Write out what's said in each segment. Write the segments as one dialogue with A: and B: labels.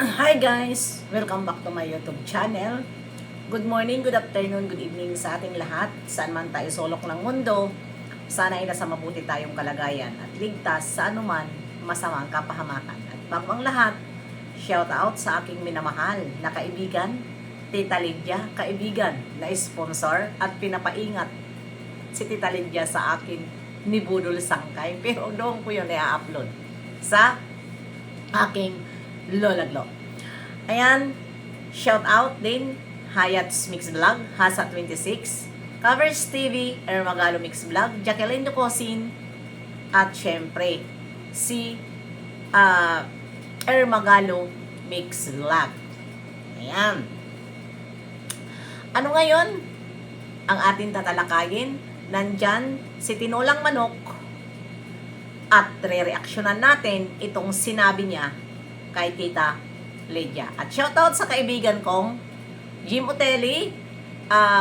A: Hi guys! Welcome back to my YouTube channel. Good morning, good afternoon, good evening sa ating lahat. Saan man tayo sulok ng mundo, sana ay nasa mabuti tayong kalagayan at ligtas sa anuman masamang kapahamakan. At bago ang lahat, shout out sa aking minamahal na kaibigan, Tita Lydia, kaibigan na sponsor at pinapaingat si Tita Lydia sa akin ni Budol Sangkay. Pero doon ko yun i-upload sa aking Lolaglo. Ayan, shout out din Hayat's Mix Vlog, Hasa 26, Covers TV, Ermagalo Mix Vlog, Jacqueline Ducosin, at syempre si Ermagalo Mix Vlog. Ayan. Ano ngayon ang ating tatalakayin? Nandyan si Tinolang Manok at re-reactionan natin itong sinabi niya kay Tita Lydia. At shoutout sa kaibigan kong Jim Otelli,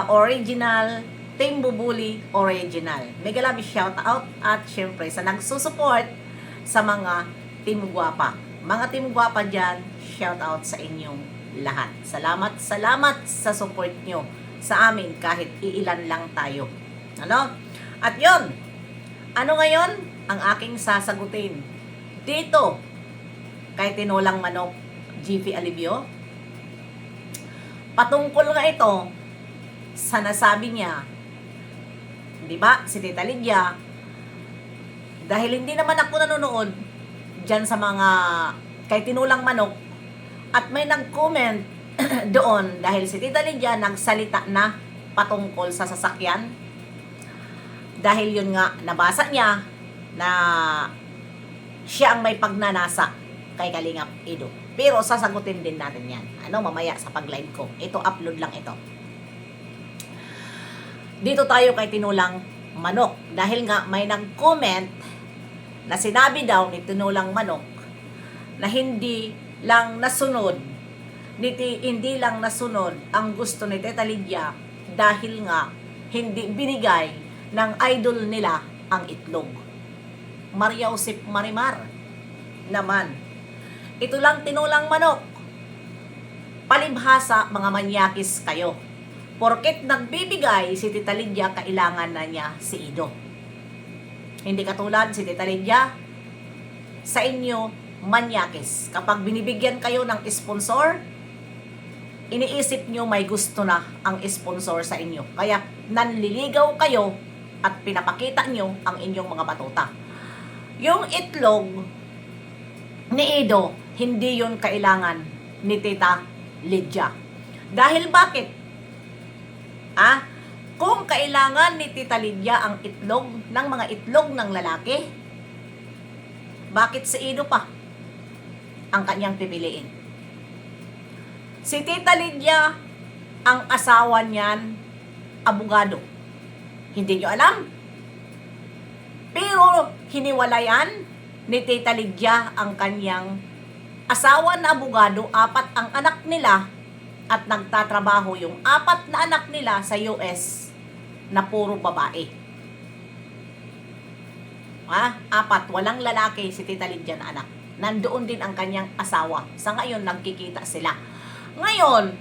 A: original, Team Bubuli, original. Mega love shoutout at syempre sa nagsusupport sa mga Team Guwapa. Mga Team Guwapa dyan, shoutout sa inyong lahat. Salamat sa support nyo sa amin kahit iilan lang tayo. Ano? At yon, ano ngayon ang aking sasagutin dito kay Tinolang Manok, GP Alivio? Patungkol nga ito sa nasabi niya, di ba, si Tita Lydia, dahil hindi naman ako nanonood dyan sa mga kay Tinolang Manok, at may nag-comment doon dahil si Tita Lydia nagsalita na patungkol sa sasakyan, dahil yun nga, nabasa niya na siya ang may pagnanasa kay Kalingap Edo. Pero sasagutin din natin yan. Mamaya sa pag-live ko. Ito, upload lang ito. Dito tayo kay Tinolang Manok. Dahil nga may nag-comment na sinabi daw ni Tinolang Manok na hindi lang nasunod ang gusto ni Tita Lydia dahil nga hindi binigay ng idol nila ang itlog. Maria Josep Marimar naman. Ito lang Tinolang Manok. Palibhasa, mga manyakis kayo. Porket nagbibigay si Tita Lydia, kailangan na niya si Ido. Hindi katulad si Tita Lydia, sa inyo, manyakis. Kapag binibigyan kayo ng sponsor, iniisip nyo may gusto na ang sponsor sa inyo. Kaya nanliligaw kayo at pinapakita nyo ang inyong mga batuta. Yung itlog ni Ido, hindi yun kailangan ni Tita Lydia. Dahil bakit? Kung kailangan ni Tita Lydia ang itlog ng mga itlog ng lalaki, bakit si Ido pa ang kanyang pipiliin? Si Tita Lydia, ang asawa niyan, abogado. Hindi nyo alam? Pero hiniwalayan ni Tita Lydia ang kanyang asawa na abogado, 4 ang anak nila at nagtatrabaho yung 4 na anak nila sa US na puro babae. 4, walang lalaki si Tita Lydia na anak. Nandoon din ang kanyang asawa. Sa ngayon, nagkikita sila. Ngayon,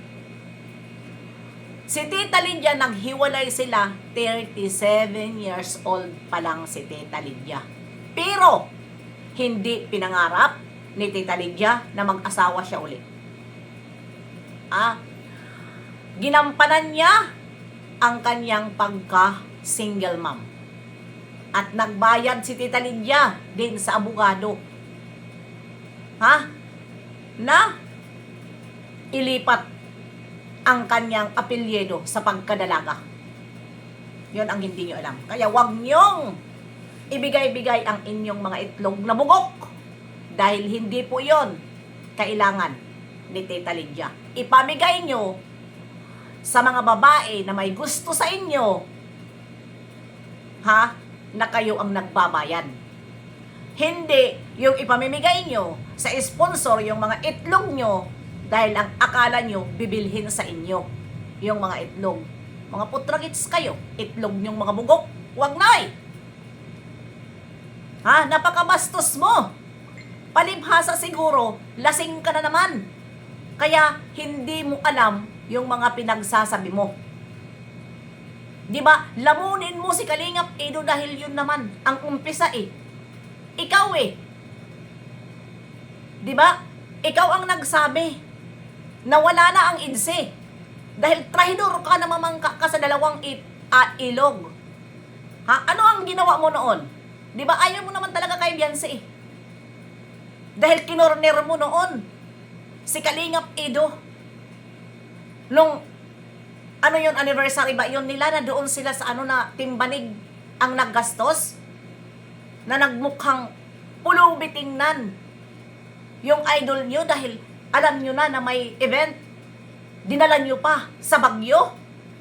A: si Tita Lydia, naghiwalay sila, 37 years old pa lang si Tita Lydia. Pero, hindi pinangarap ni Tita Lydia na mag-asawa siya ulit. Ginampanan niya ang kanyang pagka-single mom. At nagbayad si Tita Lydia din sa abogado. Na ilipat ang kanyang apelyido sa pagkadalaga. Yun ang hindi nyo alam. Kaya wag nyong ibigay-bigay ang inyong mga itlog na bugok. Dahil hindi po yon kailangan ni Tita Lydia. Ipamigay nyo sa mga babae na may gusto sa inyo, na kayo ang nagbabayad. Hindi yung ipamimigay nyo sa sponsor yung mga itlog nyo dahil ang akala nyo bibilhin sa inyo yung mga itlog. Mga putragits kayo, itlog nyong mga bugok, wag na napakabastos mo. Palibhasa siguro, lasing ka na naman. Kaya hindi mo alam yung mga pinagsasabi mo. Di ba? Lamunin mo si Kalingap Edo dahil yun naman ang umpisa eh. Ikaw eh. Di ba? Ikaw ang nagsabi na wala na ang IDSE. Dahil trahidor ka na mamangka ka sa dalawang ilog. Ha? Ano ang ginawa mo noon? Di ba? Ayaw mo naman talaga kay Beyonce eh. Dahil kinorner mo noon si Kalingap Edo. Nung ano yun, anniversary ba yun nila na doon sila sa ano na timbanig ang naggastos? Na nagmukhang pulubi tingnan yung idol nyo dahil alam nyo na may event. Dinala nyo pa sa Bagyo.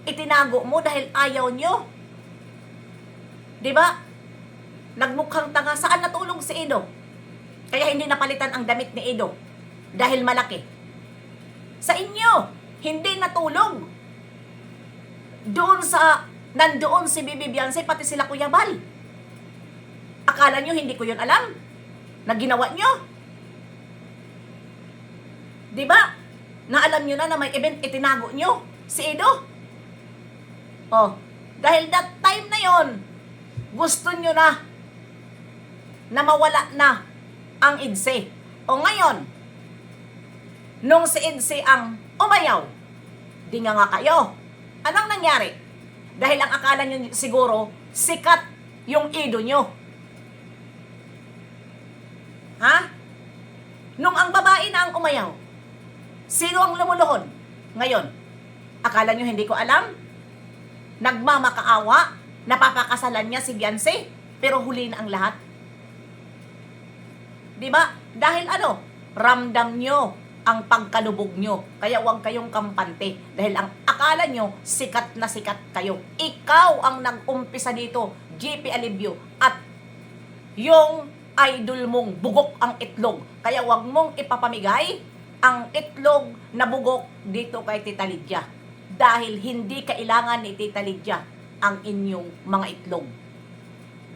A: Itinago mo dahil ayaw nyo. Diba? Nagmukhang tanga. Saan natulong si Edo? Kaya hindi napalitan ang damit ni Edo dahil malaki. Sa inyo, hindi natulong. Nandoon si Bibi Beyonce, pati sila Kuya Bal. Akala nyo hindi ko yun alam na ginawa nyo? Diba? Na alam nyo na may event, itinago nyo si Edo. Oh, dahil that time na yon, gusto nyo na mawala na ang IDSE. O ngayon, nung si IDSE ang umayaw, di nga kayo. Anong nangyari? Dahil ang akala nyo siguro, sikat yung Edo nyo. Ha? Nung ang babae na ang umayaw, sino ang lumuluhod? Ngayon, akala nyo hindi ko alam? Nagmamakaawa, napapakasalan niya si Beyonce, pero huli na ang lahat. Diba? Dahil ano? Ramdam nyo ang pagkalubog nyo. Kaya huwag kayong kampante. Dahil ang akala nyo, sikat na sikat kayo. Ikaw ang nag-umpisa dito, JP Alibio. At yung idol mong bugok ang itlog. Kaya huwag mong ipapamigay ang itlog na bugok dito kay Tita Lydia. Dahil hindi kailangan ni Tita Lydia ang inyong mga itlog.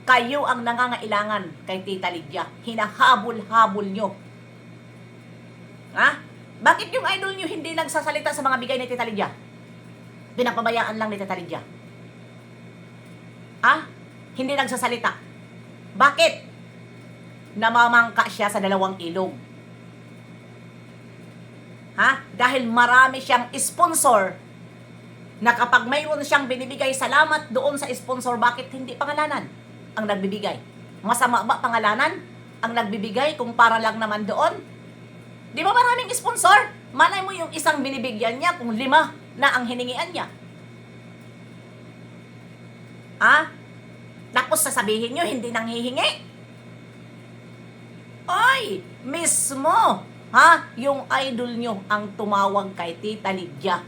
A: Kayo ang nangangailangan kay Tita Lydia. Hinahabol-habol nyo. Ha? Bakit yung idol nyo hindi nagsasalita sa mga bigay ni Tita Lydia? Pinapabayaan lang ni Tita Lydia. Ha? Hindi nagsasalita. Bakit? Namamangka siya sa dalawang ilog. Ha? Dahil marami siyang sponsor na kapag mayroon siyang binibigay salamat doon sa sponsor, bakit hindi pangalanan ang nagbibigay? Masama ba pangalanan ang nagbibigay kung para lang naman doon? Di ba maraming sponsor? Malay mo yung isang binibigyan niya kung 5 na ang hiningian niya. Ha? Tapos sasabihin nyo, hindi nang hihingi. Oy, mismo, ha? Yung idol nyo ang tumawag kay Tita Lydia.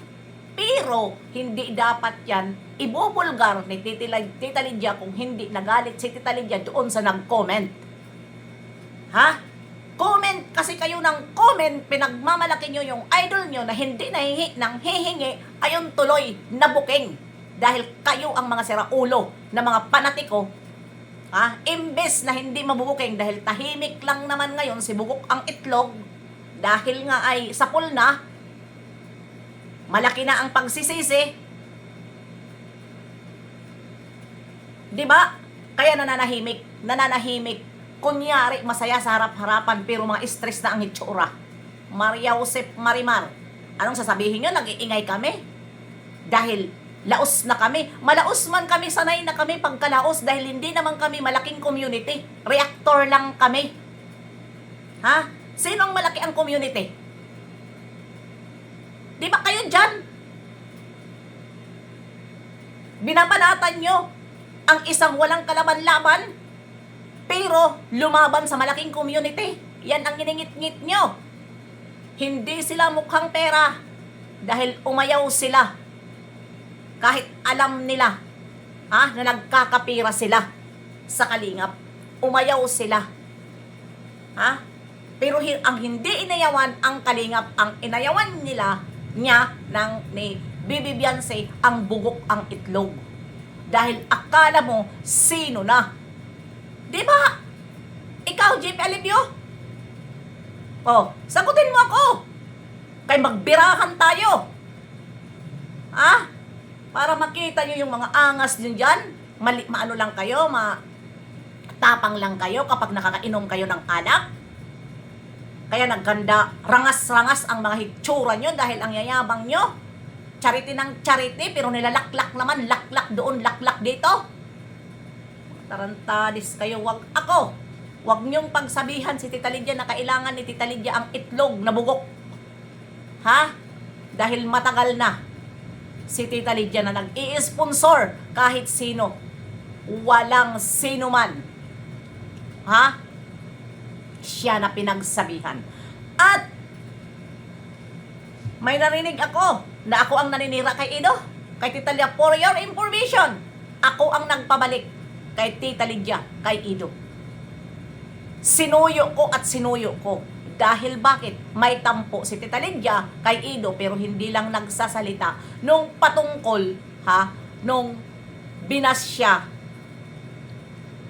A: Pero, hindi dapat yan ibubulgar ni Tita Lydia kung hindi nagalit si Tita Lydia doon sa nag-comment. Ha? Comment kasi kayo ng comment, pinagmamalaki nyo yung idol nyo na hindi nang hihingi, ayon tuloy na booking. Dahil kayo ang mga siraulo na mga panatiko, ha? Imbes na hindi mabubuking dahil tahimik lang naman ngayon si Bugok ang itlog, dahil nga ay sapul na, malaki na ang pagsisisi. Diba? Kaya nananahimik. Kunyari, masaya sa harap-harapan, pero mga stress na ang itsura. Maria Josep Marimar, anong sasabihin nyo? Nag-iingay kami? Dahil laos na kami. Malaos man kami, sanay na kami pagkalaos dahil hindi naman kami malaking community. Reactor lang kami. Ha? Sino ang malaki ang community? Di ba kayo dyan? Binabanatan nyo ang isang walang kalaban-laban, pero lumaban sa malaking community. Yan ang iningit-ngit nyo. Hindi sila mukhang pera dahil umayaw sila. Kahit alam nila na nagkakapira sila sa Kalingap. Umayaw sila. Ha? Pero ang hindi inayawan ang Kalingap, ang inayawan niya ni Bibi Beyonce, ang bugok ang itlog. Dahil akala mo sino na. Di ba? Ikaw, JP Alibio? Oh, sagutin mo ako. Kay magbirahan tayo. Ha? Para makita nyo yung mga angas nyo dyan. Maano lang kayo, tapang lang kayo kapag nakakainom kayo ng alak. Kaya nagganda, rangas-rangas ang mga hitsura nyo dahil ang yayabang nyo. Charity ng charity, pero nilalaklak naman, laklak doon, laklak dito. Tarantadis kayo, wag ako. Wag nyong pagsabihan si Tita Lydia na kailangan ni Tita Lydia ang itlog na bugok. Ha? Dahil matagal na si Tita Lydia na nag-i-sponsor kahit sino. Walang sino man. Ha? Siya na pinagsabihan. At may narinig ako na ako ang naninira kay Ido, kay Tita Lydia. For your information, ako ang nagpabalik kay Tita Lydia, kay Ido. Sinuyo ko at sinuyo ko. Dahil bakit? May tampo si Tita Lydia kay Ido pero hindi lang nagsasalita nung patungkol, nung binas siya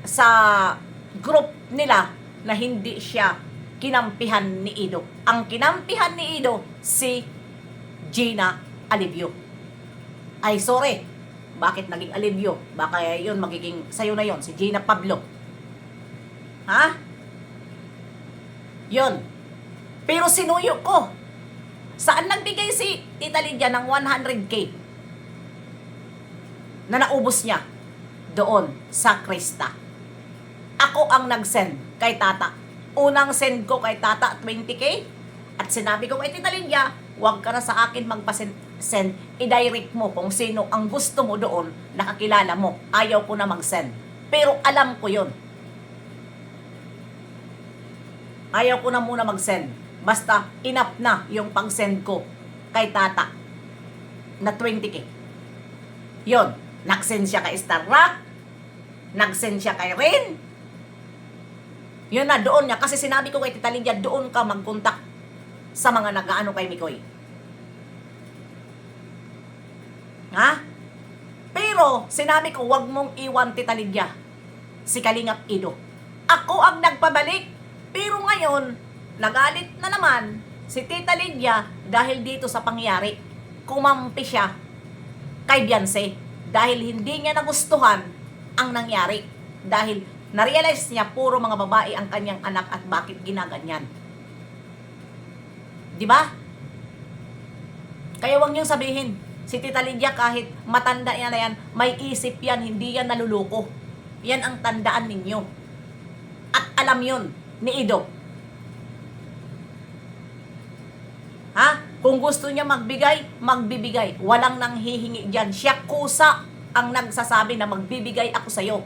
A: sa group nila na hindi siya kinampihan ni Ido. Ang kinampihan ni Ido si Gina Alivio. Ay, sorry. Bakit naging Alivio? Baka yun magiging sayo na yon, si Gina Pablo. Ha? Yun. Pero sinuyo ko. Saan nagbigay si Tita Lydia ng 100K na naubos niya? Doon sa Krista. Ako ang nag-send kay Tata. Unang send ko kay Tata, 20K. At sinabi ko kay Tita Lydia, huwag ka na sa akin magpa-send. I-direct mo kung sino ang gusto mo doon, nakakilala mo. Ayaw ko na mag-send. Pero alam ko yun. Ayaw ko na muna mag-send. Basta enough na yung pag-send ko kay Tata na 20K. Yun. Nag-send siya kay Star Rock. Nag-send siya kay Rain. Yun na, doon niya. Kasi sinabi ko kay Tita Lydia, doon ka mag-contact sa mga nag-aano kay Mikoy. Ha? Pero, sinabi ko, wag mong iwan Tita Lydia si Kalingap Ido. Ako ang nagpabalik. Pero ngayon, nagalit na naman si Tita Lydia dahil dito sa pangyari. Kumampi siya kay Beyonce dahil hindi niya nagustuhan ang nangyari. Dahil na-realize niya puro mga babae ang kanyang anak at bakit ginaganyan. Di ba? Kaya huwag niyong sabihin, si Tita Lydia kahit matanda yan na yan, may isip yan, hindi yan naluloko. Yan ang tandaan ninyo. At alam yun ni Ido. Ha? Kung gusto niya magbigay, magbibigay. Walang nang hihingi dyan. Siya kusa ang nagsasabi na magbibigay ako sa'yo.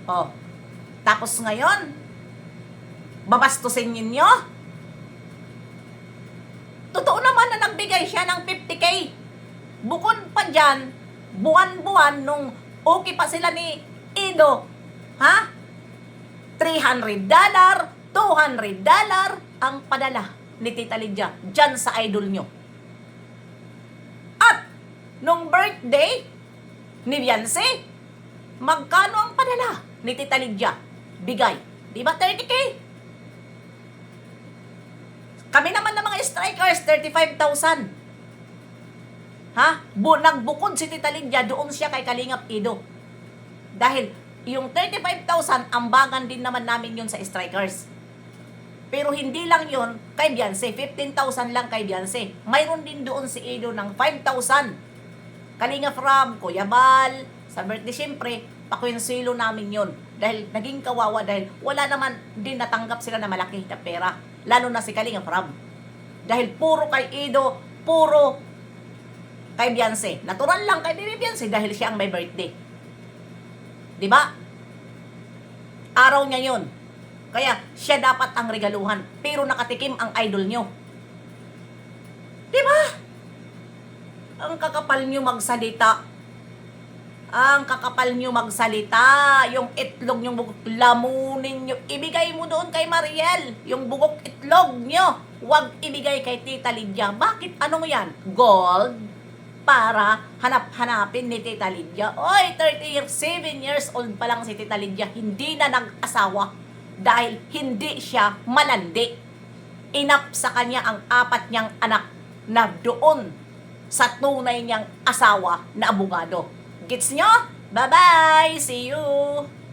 A: Oh. Tapos ngayon, babastusin ninyo? Totoo naman na nagbigay siya ng 50K. Bukod pa dyan, buwan-buwan nung okay pa sila ni Ido, ha? $300, $200 ang padala ni Tita Lydia dyan sa idol nyo. At nung birthday ni Beyonce, magkano ang padala ni Tita Lydia? Bigay. Di ba 30K? Kami naman ng mga strikers, 35,000. Ha? Nagbukod si Tita Lydia, doon siya kay Kalingap Ido. Dahil yung 35,000, ambagan din naman namin yun sa strikers. Pero hindi lang yun kay Beyonce, 15,000 lang kay Beyonce. Mayroon din doon si Ido ng 5,000. Kalingap Rob, Kuya Bal, sa birthday siyempre, pakunsilo namin yun. Dahil naging kawawa dahil wala naman din natanggap sila na malaki na pera. Lalo na si Kalingap Rob. Dahil puro kay Ido, puro kay Beyonce. Natural lang kay Beyonce dahil siya ang may birthday. Diba? Araw niya yun. Kaya siya dapat ang regaluhan. Pero nakatikim ang idol nyo. Diba? Ang kakapal nyo magsalita. Ang kakapal nyo magsalita. Yung itlog nyo bugok, lamunin nyo. Ibigay mo doon kay Mariel. Yung bugok itlog nyo. Huwag ibigay kay Tita Lydia. Bakit? Ano mo yan? Gold? Para hanap-hanapin ni Tita Lydia. Oy, 37 years old pa lang si Tita Lydia. Hindi na nag-asawa. Dahil hindi siya malandi. inap sa kanya ang 4 niyang anak na doon sa tunay niyang asawa na abogado. Gets nyo? Bye-bye! See you!